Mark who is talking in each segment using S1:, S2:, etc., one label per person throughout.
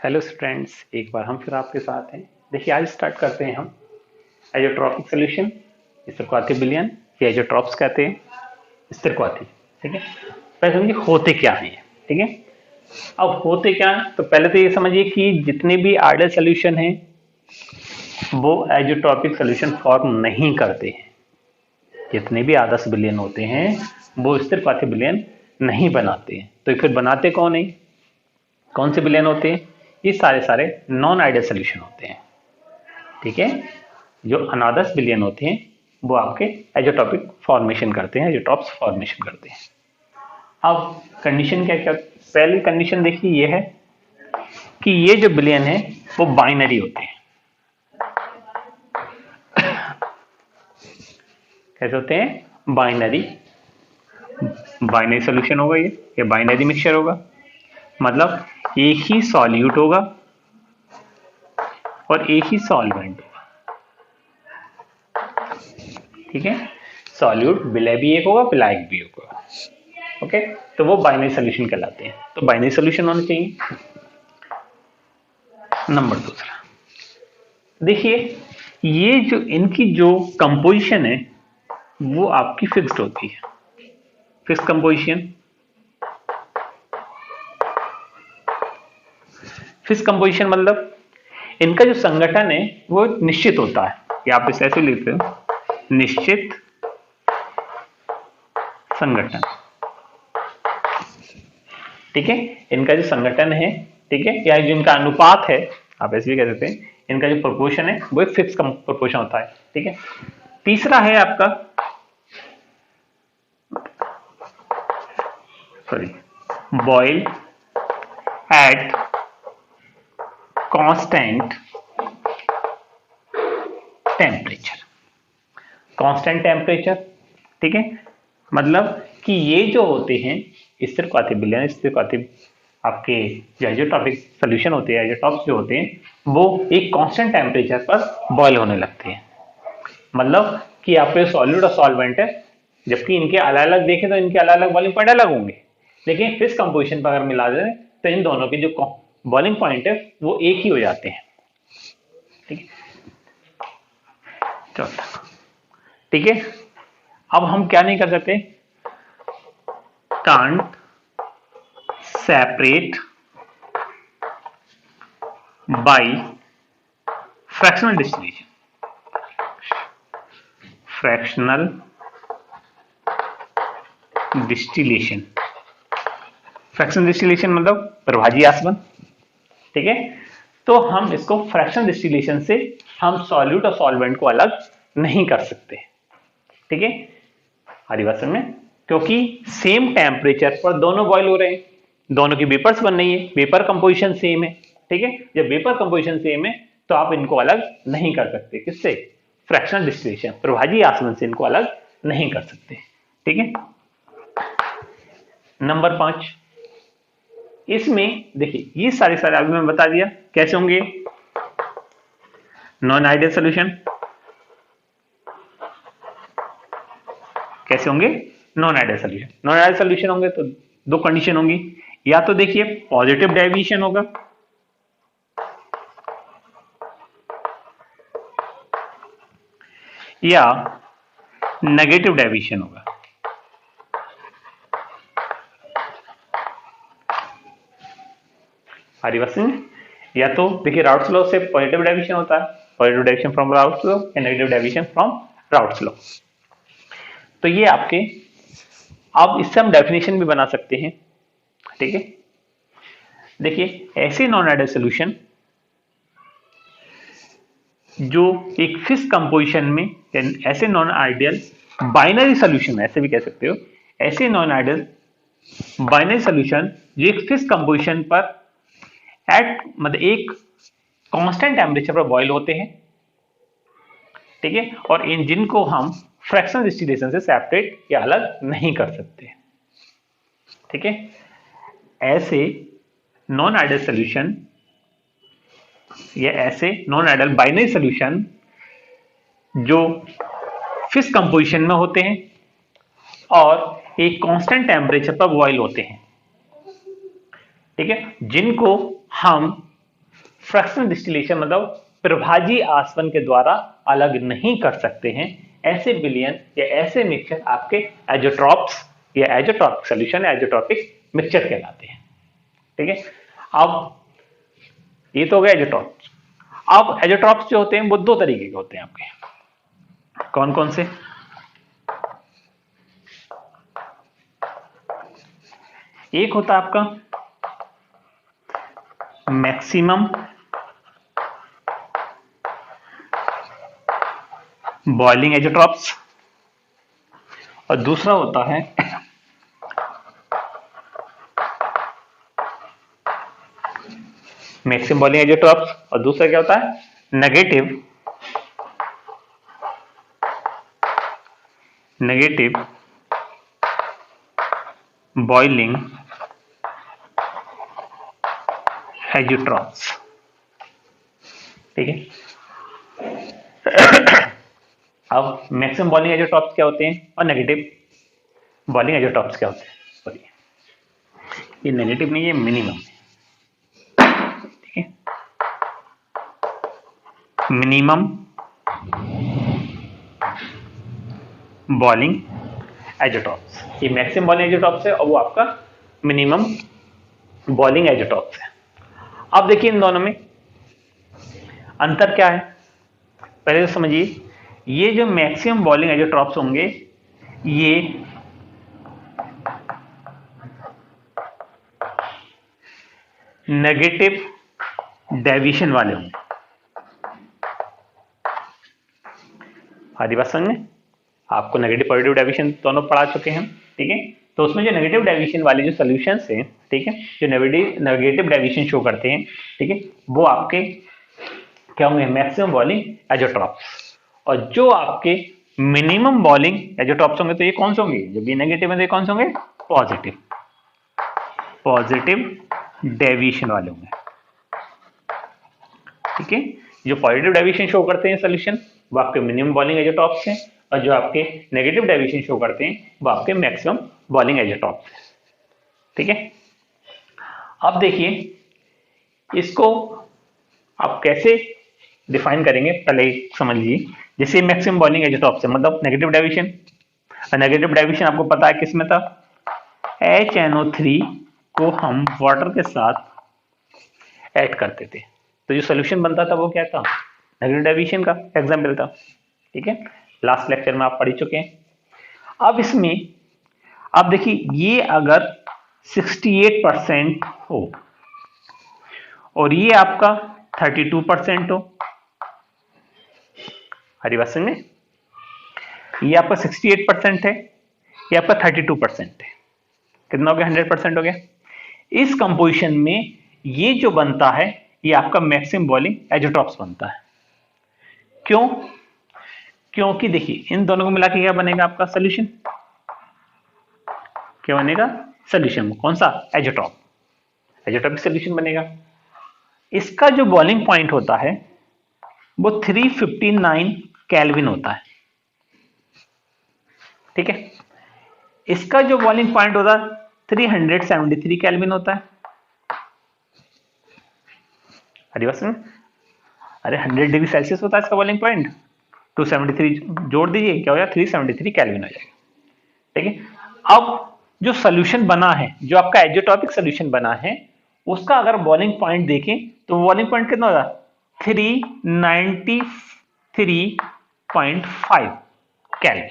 S1: Hello students, एक बार हम फिर आपके साथ हैं। देखिए, आज स्टार्ट करते हैं हम आइसोट्रॉपिक सॉल्यूशन, स्थिरक्वाथी विलयन या आइसोट्रॉप्स कहते हैं, स्थिरक्वाथी। ठीक है, पहले समझिए होते क्या हैं। ठीक है, अब होते क्या हैं तो पहले तो ये समझिए कि जितने भी आइडियल सॉल्यूशन हैं वो आइसोट्रॉपिक सॉल्यूशन फॉर्म नहीं करते हैं। जितने भी आदर्श विलयन होते हैं वो स्थिरक्वाथी विलयन नहीं बनाते हैं। तो फिर बनाते कौन है, कौन से विलयन होते हैं? ये सारे नॉन आइडियल सॉल्यूशन होते हैं। ठीक है, जो अनादर्श विलयन होते हैं वो आपके आइसोटॉपिक फॉर्मेशन करते हैं, आइसोटॉप्स फॉर्मेशन करते हैं। अब कंडीशन क्या क्या, पहली कंडीशन देखिए ये है कि ये जो विलयन है वो बाइनरी होते हैं। कैसे होते हैं? बाइनरी। बाइनरी सॉल्यूशन होगा ये बाइनरी मिक्सचर होगा, मतलब एक ही सॉल्यूट होगा और एक ही सॉल्वेंट होगा। ठीक है, सॉल्यूट विलय भी एक होगा, विलायक भी एक होगा। ओके, तो वो बाइनरी सॉल्यूशन कहलाते हैं। तो बाइनरी सॉल्यूशन होना चाहिए। नंबर दूसरा, देखिए ये जो इनकी जो कंपोजिशन है वो आपकी फिक्स्ड होती है। फिक्स कंपोजिशन, फिक्स कंपोजिशन मतलब इनका जो संगठन है वो निश्चित होता है। ये आप इसे ऐसे लिखते हो, निश्चित संगठन। ठीक है, इनका जो संगठन है, ठीक है, या जो इनका अनुपात है, आप ऐसे भी कह सकते हैं, इनका जो प्रोपोर्शन है वो एक फिक्स प्रोपोर्शन होता है। ठीक है, तीसरा है आपका Boyle at constant temperature. Constant temperature, ठीक है, मतलब कि ये जो होते हैं स्थिरक्वाथी विलयन, स्थिरक्वाथी आपके जो आइसोटॉपिक सॉल्यूशन होते हैं, आइसोटॉप्स जो होते हैं वो एक कांस्टेंट टेम्परेचर पर बॉयल होने लगते हैं। मतलब कि आपके सॉल्यूट और सॉल्वेंट है, जबकि इनके अलग अलग देखें तो इनके अलग अलग बॉइलिंग पॉइंट अलग होंगे, लेकिन फिक्स कंपोजिशन पर अगर मिला दें तो इन दोनों के जो बॉइलिंग पॉइंट है वो एक ही हो जाते हैं। ठीक है, चौथा, ठीक है, अब हम क्या नहीं कर सकते, can't separate by fractional distillation. Fractional distillation, fractional distillation मतलब प्रभाजी आसवन। ठीक है, तो हम इसको फ्रैक्शनल डिस्टिलेशन से हम सॉल्यूट और सॉल्वेंट को अलग नहीं कर सकते। ठीक है, हमारी बात समझ में, क्योंकि सेम टेम्परेचर पर दोनों बॉयल हो रहे हैं, दोनों की वेपर्स बन रही है, वेपर कंपोजिशन सेम है। ठीक है, जब वेपर कंपोजिशन सेम है तो आप इनको अलग नहीं कर सकते। किससे? फ्रैक्शनल डिस्टिलेशन, प्रभाजी आसवन से इनको अलग नहीं कर सकते। ठीक है, नंबर 5, इसमें देखिए ये सारे अभी मैं बता दिया कैसे होंगे नॉन आइडियल सॉल्यूशन, कैसे होंगे non ideal solution. Non ideal solution होंगे तो दो कंडीशन होंगी, या तो देखिए पॉजिटिव डेविएशन होगा, या नेगेटिव डेविएशन होगा। हमारी बात समझ, या तो देखिए राउट्स लॉ से पॉजिटिव डेविएशन होता है, positive deviation from Raoult's law, या negative deviation from Raoult's law. तो ये आपके, अब इससे हम डेफिनेशन भी बना सकते हैं। ठीक है, देखिए ऐसे नॉन आइडियल सॉल्यूशन जो एक फिक्स कंपोजिशन में, ऐसे नॉन आइडियल बाइनरी सॉल्यूशन, ऐसे भी कह सकते हो, ऐसे नॉन आइडियल बाइनरी सॉल्यूशन जो एक फिक्स कंपोजिशन पर एट मतलब एक कांस्टेंट टेम्परेचर पर बॉयल होते हैं। ठीक है, और इन जिनको हम फ्रैक्शनल डिस्टिलेशन से सेपरेट या अलग नहीं कर सकते। ठीक है, ऐसे नॉन आइडियल सॉल्यूशन या ऐसे नॉन आइडियल बाइनरी सॉल्यूशन जो फिक्स कंपोजिशन में होते हैं और एक कांस्टेंट टेम्परेचर पर बॉयल होते हैं। ठीक है, जिनको हम फ्रैक्शनल डिस्टिलेशन मतलब प्रभाजी आसवन के द्वारा अलग नहीं कर सकते हैं, ऐसे विलयन या ऐसे मिक्सचर आपके एजोट्रॉप्स या एजोट्रॉपिक सॉल्यूशन एजोट्रॉपिक मिक्सचर कहलाते हैं। ठीक है, अब ये तो हो गया एजोट्रॉप्स। अब एजोट्रॉप्स जो होते हैं वो दो तरीके के होते हैं आपके, कौन कौन से? एक होता है आपका मैक्सिमम बॉइलिंग एजोट्रॉप्स और दूसरा होता है मैक्सिमम बॉइलिंग एजोट्रॉप्स और दूसरा क्या होता है? Negative boiling azeotropes. ठीक है, अब मैक्सिमम बॉइलिंग एजोट्रॉप्स क्या होते हैं और नेगेटिव बॉइलिंग एजोट्रॉप्स क्या होते हैं? सॉरी, ये नेगेटिव नहीं, ये मिनिमम है। ठीक है, मिनिमम बॉइलिंग एजोट्रॉप्स, ये मैक्सिमम बॉइलिंग एजोट्रॉप्स है और वो आपका मिनिमम बॉइलिंग एजोट्रॉप्स है। अब देखिए इन दोनों में अंतर क्या है, पहले तो समझिए। ये जो मैक्सिमम बॉइलिंग एजोट्रॉप्स होंगे ये नेगेटिव डेविएशन वाले होंगे। आदि बात समझ में, आपको नेगेटिव पॉजिटिव डेविएशन दोनों पढ़ा चुके हैं। ठीक है, तो उसमें जो नेगेटिव डेविएशन वाले जो सॉल्यूशंस हैं, ठीक है, जो नेगेटिव डेविएशन शो करते हैं, ठीक है, वो आपके क्या होंगे? Maximum boiling azeotropes. और जो आपके मिनिमम बॉइलिंग एजोट्रॉप्स होंगे तो ये कौन से होंगे? जब ये नेगेटिव है तो ये कौन से होंगे? पॉजिटिव डेविएशन वाले होंगे। ठीक है, जो पॉजिटिव डेविएशन शो करते हैं सॉल्यूशन वो आपके मिनिमम बॉइलिंग एजोट्रॉप्स हैं और जो आपके नेगेटिव डेविएशन शो करते हैं वो आपके मैक्सिमम बॉइलिंग एजोट्रॉप्स हैं। ठीक है, अब देखिए इसको आप कैसे डिफाइन करेंगे, पहले समझ लीजिए। जैसे मैक्सिमम बॉइलिंग एजोट्रॉप्स है मतलब नेगेटिव डेविएशन, और नेगेटिव डेविएशन आपको पता है किसमें था? HNO3 को हम वाटर के साथ ऐड करते थे तो जो सोल्यूशन बनता था वो क्या था? नेगेटिव डेविएशन का एग्जाम्पल था। ठीक है, लास्ट लेक्चर में आप पढ़ चुके हैं। अब इसमें आप देखिए ये अगर 68% हो और ये आपका 32% हो, हरी बात समझे, ये आपका 68% है, ये आपका 32% है, कितना हो गया? 100% हो गया। इस कंपोजिशन में ये जो बनता है ये आपका मैक्सिमम बॉइलिंग एजोट्रॉप्स बनता है। क्यों? क्योंकि देखिए इन दोनों को मिला के क्या बनेगा आपका सॉल्यूशन? क्या बनेगा सॉल्यूशन? कौन सा? एजोट्रॉपिक सॉल्यूशन बनेगा। इसका जो बॉइलिंग पॉइंट होता है वो 359 केल्विन होता है। ठीक है, इसका जो बॉइलिंग पॉइंट होता है 373 केल्विन होता है। अरे बस, अरे 100 डिग्री सेल्सियस होता है इसका बॉइलिंग पॉइंट, 273 जोड़ दीजिए क्या हो जाएगा? 373 केल्विन हो जाएगा। ठीक है, अब जो सोल्यूशन बना है, जो आपका एजोट्रॉपिक सोल्यूशन बना है, उसका अगर बॉइलिंग पॉइंट देखें तो बॉइलिंग पॉइंट कितना होगा? 393.5 केल्विन।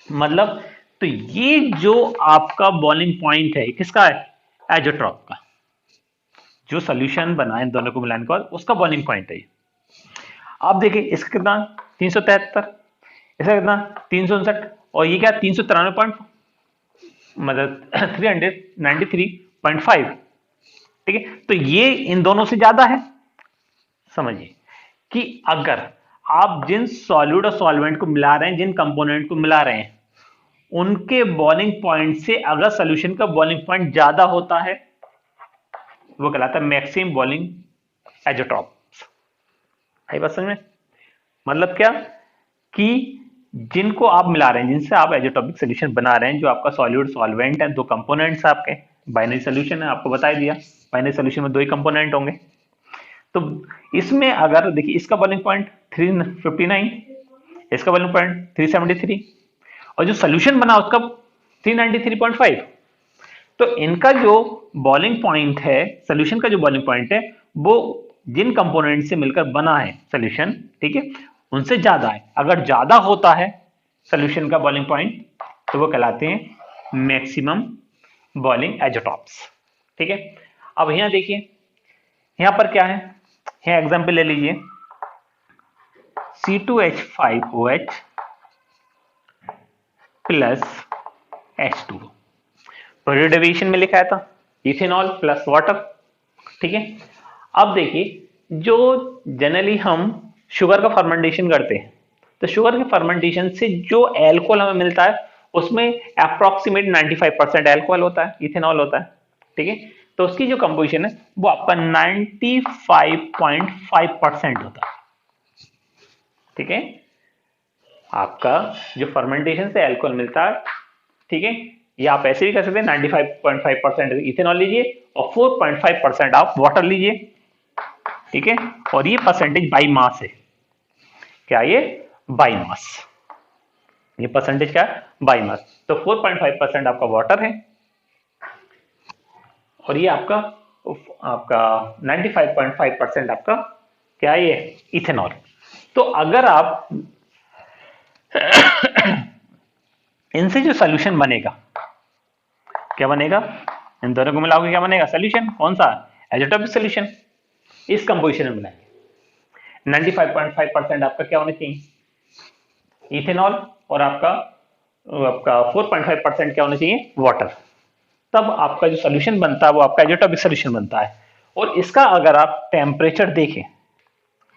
S1: मतलब तो ये जो आपका बॉइलिंग पॉइंट है किसका है? एजोट्रॉप का। जो सोल्यूशन बना है इन दोनों को मिलाने के बाद उसका बॉइलिंग पॉइंट है। आप देखिए इसका कितना? 373, इसका कितना? 359 और ये क्या? 393 मतलब 393.5। ठीक है, तो ये इन दोनों से ज्यादा है। समझिए कि अगर आप जिन सॉल्यूट और सॉल्वेंट को मिला रहे हैं, जिन कंपोनेंट को मिला रहे हैं, उनके बॉइलिंग पॉइंट से अगर सॉल्यूशन का बॉइलिंग पॉइंट ज्यादा होता है वो कहलाता है मैक्सिमम बॉइलिंग एजोट्रॉप्स। आई बात समझ में? मतलब क्या कि जिनको आप मिला रहे हैं, जिनसे आप एजोट्रॉपिक सॉल्यूशन बना रहे हैं, जो आपका सॉल्यूट सॉल्वेंट है, दो कंपोनेंट्स आपके, बाइनरी सॉल्यूशन है, आपको बता ही दिया बाइनरी सॉल्यूशन में दो ही कंपोनेंट होंगे। तो इसमें अगर देखिए इसका बॉइलिंग पॉइंट 359, इसका बॉइलिंग पॉइंट 373 और जो सोल्यूशन बना उसका 393.5। तो इनका जो बॉइलिंग पॉइंट है, सोल्यूशन का जो बॉइलिंग पॉइंट है, वो जिन कंपोनेंट से मिलकर बना है सोल्यूशन, ठीक है, उनसे ज्यादा है। अगर ज्यादा होता है सोल्यूशन का बॉइलिंग पॉइंट तो वो कहलाते हैं मैक्सिमम बॉइलिंग एजोटॉप्स। ठीक है, अब यहां देखिए, यहां पर क्या है, यहां एग्जांपल ले लीजिए C2H5OH प्लस H2O, डेरिवेशन में लिखा था इथेनॉल प्लस वाटर। ठीक है, अब देखिए जो जनरली हम शुगर का फर्मेंटेशन करते हैं, तो शुगर के फर्मेंटेशन से जो एल्कोहल हमें मिलता है उसमें अप्रॉक्सीमेट 95% एल्कोहल होता है, इथेनॉल होता है। ठीक है, तो उसकी जो कंपोजिशन है वो आपका 95.5% होता है। ठीक है, आपका जो फर्मेंटेशन से एल्कोहल मिलता है, ठीक है, ये आप ऐसे भी कर सकते हैं 95.5% इथेनॉल लीजिए और 4.5% आप वाटर लीजिए। ठीक है, और ये परसेंटेज बाई मास है, क्या ये बाई मास, ये परसेंटेज क्या है बाई मास। तो 4.5% आपका वाटर है और ये आपका 95.5% आपका क्या है ये इथेनॉल। तो अगर आप इनसे जो सोल्यूशन बनेगा, क्या बनेगा, इन दोनों को मिलाओगे क्या बनेगा सोल्यूशन, कौन सा, एजोटॉपिक सोल्यूशन। इस कंपोजिशन में मिलाएंगे 95.5% आपका क्या होना चाहिए इथेनॉल और आपका 4.5% क्या होना चाहिए वाटर। तब आपका जो सोल्यूशन बनता है वो आपका एजोटॉपिक सोल्यूशन बनता है। और इसका अगर आप टेम्परेचर देखें,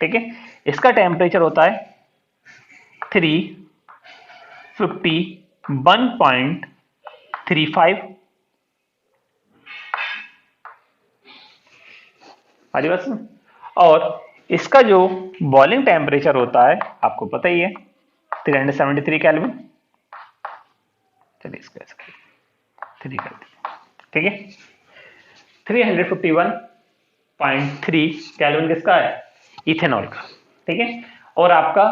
S1: ठीक है, इसका टेम्परेचर होता है 351.35 हमारी बस में, और इसका जो बॉइलिंग टेम्परेचर होता है आपको पता ही है 373 केल्विन। चलिए इसको ऐसे 3 कर दिया, ठीक है, 351.3 केल्विन किसका है इथेनॉल का। ठीक है, और आपका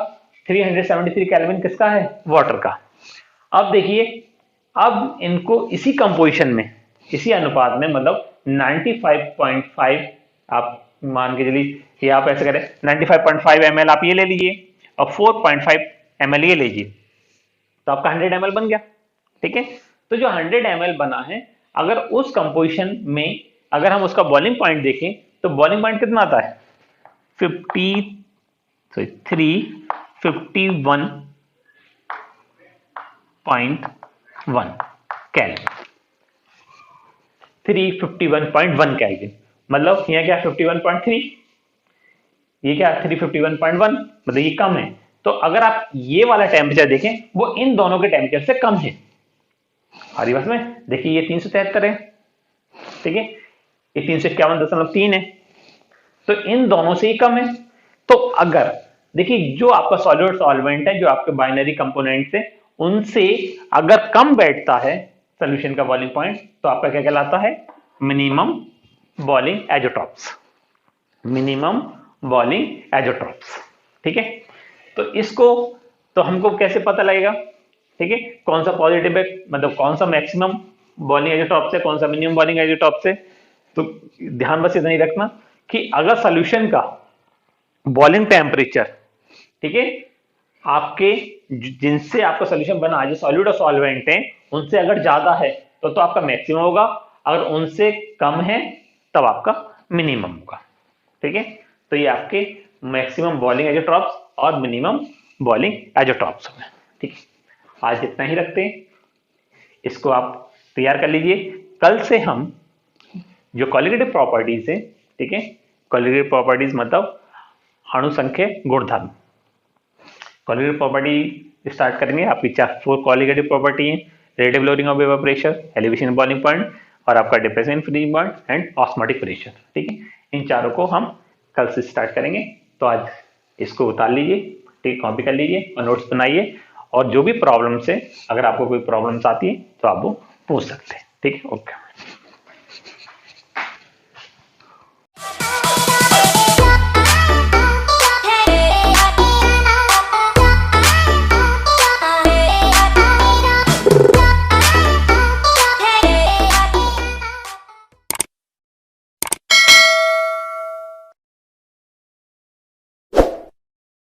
S1: 373 केल्विन किसका है वाटर का। अब देखिए, अब इनको इसी कंपोजिशन में, इसी अनुपात में, मतलब 95.5 आप मान के चलिए कि आप ऐसे करें 95.5 ml आप ये ले लीजिए और 4.5 ml ये लीजिए, तो आपका 100 ml बन गया। ठीक है, तो जो 100 ml बना है, अगर उस कंपोजिशन में अगर हम उसका बॉइलिंग पॉइंट देखें तो बॉइलिंग पॉइंट कितना आता है 351.1 केल्विन, 351.1 केल्विन, मतलब यहाँ क्या 51.3, ये क्या 351.1, मतलब ये कम है। तो अगर आप ये वाला टेम्परेचर देखें वो इन दोनों के टेम्परेचर से कम है। हमारी बात में देखिए ये 373 है, ठीक है, ये 351.3 है, तो इन दोनों से ही कम है। तो अगर देखिए जो आपका सॉलिड सॉल्वेंट है, जो आपके बाइनरी कंपोनेंट्स है, उनसे अगर कम बैठता है सोल्यूशन का बॉइलिंग पॉइंट, तो आपका क्या कहलाता है मिनिमम बॉइलिंग एजोटॉप्स, मिनिमम बॉइलिंग एजोटॉप्स। ठीक है, तो इसको तो हमको कैसे पता लगेगा, ठीक है, कौन सा पॉजिटिव है, मतलब कौन सा मैक्सिमम बॉइलिंग एजोटॉप्स है, कौन सा मिनिमम बॉइलिंग एजोटॉप्स है। तो ध्यान बस इतना ही रखना कि अगर सोल्यूशन का बॉइलिंग टेम्परेचर, ठीक है, आपके जिनसे आपका सोल्यूशन बना है, जो सॉलिड और सॉल्वेंट है, उनसे अगर ज्यादा है तो आपका मैक्सिमम होगा, अगर उनसे कम है तब आपका मिनिमम होगा। ठीक है, तो ये आपके मैक्सिमम बॉइलिंग एजोटॉप्स और मिनिमम बॉइलिंग एजोटॉप्स हो गए। ठीक है, आज इतना ही रखते हैं, इसको आप तैयार कर लीजिए। कल से हम जो क्वालिटेटिव प्रॉपर्टीज है, ठीक है, क्वालिटेटिव प्रॉपर्टीज मतलब अणु संख्या गुणधर्म, क्वालिटेटिव प्रॉपर्टी स्टार्ट करेंगे। आपकी 4 क्वालिटेटिव प्रॉपर्टी है, relative lowering of vapour pressure, elevation boiling point और आपका depression freezing point and osmotic pressure. ठीक है, इन चारों को हम कल से स्टार्ट करेंगे। तो आज इसको उतार लीजिए, ठीक, कॉपी कर लीजिए और नोट्स बनाइए, और जो भी प्रॉब्लम्स है, अगर आपको कोई प्रॉब्लम्स आती है तो आप वो पूछ सकते हैं। ठीक है, ओके।